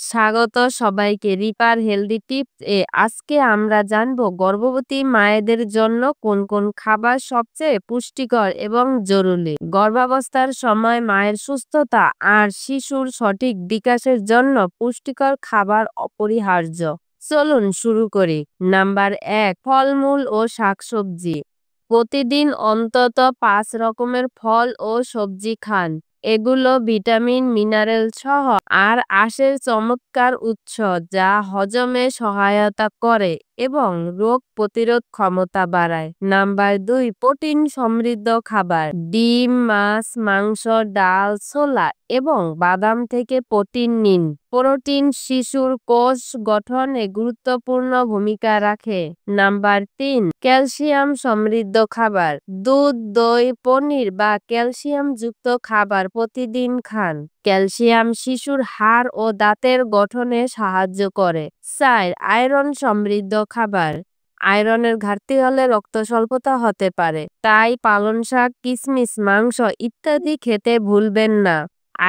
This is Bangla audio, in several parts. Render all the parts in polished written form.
স্বাগত সবাইকে রিপার হেলদি টিপস এ। আজকে আমরা জানবো গর্ভবতী মায়েদের জন্য কোন কোন খাবার সবচেয়ে পুষ্টিকর এবং জরুরি। গর্ভাবস্থার সময় মায়ের সুস্থতা আর শিশুর সঠিক বিকাশের জন্য পুষ্টিকর খাবার অপরিহার্য। চলুন শুরু করি। নাম্বার ১, ফলমূল ও শাকসবজি। প্রতিদিন অন্তত ৫ রকমের ফল ও সবজি খান। এগুলো ভিটামিন, মিনারেল সহ আর আঁশের চমৎকার উৎস, যা হজমে সহায়তা করে এবং রোগ প্রতিরোধ ক্ষমতা বাড়ায়। নাম্বার ২, প্রোটিন সমৃদ্ধ খাবার। ডিম, মাছ, মাংস, ডাল, ছোলা এবং বাদাম থেকে প্রোটিন নিন। প্রোটিন শিশুর কোষ গঠনে গুরুত্বপূর্ণ ভূমিকা রাখে। নাম্বার ৩, ক্যালসিয়াম সমৃদ্ধ খাবার। দুধ, দই, পনির বা ক্যালসিয়ামযুক্ত খাবার প্রতিদিন খান। ক্যালসিয়াম শিশুর হাড় ও দাঁতের গঠনে সাহায্য করে। ৪, আয়রন সমৃদ্ধ খাবার। আয়রনের ঘাটতি হলে রক্ত স্বল্পতা হতে পারে, তাই পালং শাক, কিশমিশ, মাংস ইত্যাদি খেতে ভুলবেন না।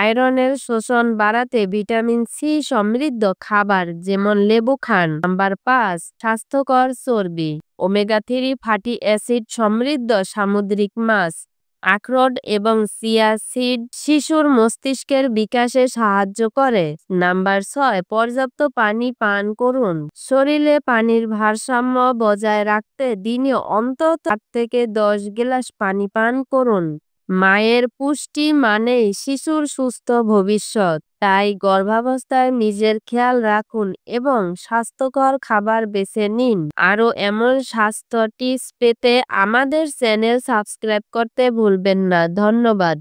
আয়রনের শোষণ বাড়াতে ভিটামিন সি সমৃদ্ধ খাবার যেমন লেবু খান। নাম্বার ৫, স্বাস্থ্যকর চর্বি। ওমেগা ৩ ফ্যাটি অ্যাসিড সমৃদ্ধ সামুদ্রিক মাছ, আখরোট এবং চিয়া সিড শিশুর মস্তিষ্কের বিকাশে সাহায্য করে। নাম্বার ৬, পর্যাপ্ত পানি পান করুন। শরীরে পানির ভারসাম্য বজায় রাখতে দিনে অন্তত ৮ থেকে ১০ গ্লাস পানি পান করুন। মায়ের পুষ্টি মানেই শিশুর সুস্থ ভবিষ্যৎ, তাই গর্ভাবস্থায় নিজের খেয়াল রাখুন এবং স্বাস্থ্যকর খাবার বেছে নিন। আরও এমন স্বাস্থ্য টিপস পেতে আমাদের চ্যানেল সাবস্ক্রাইব করতে ভুলবেন না। ধন্যবাদ।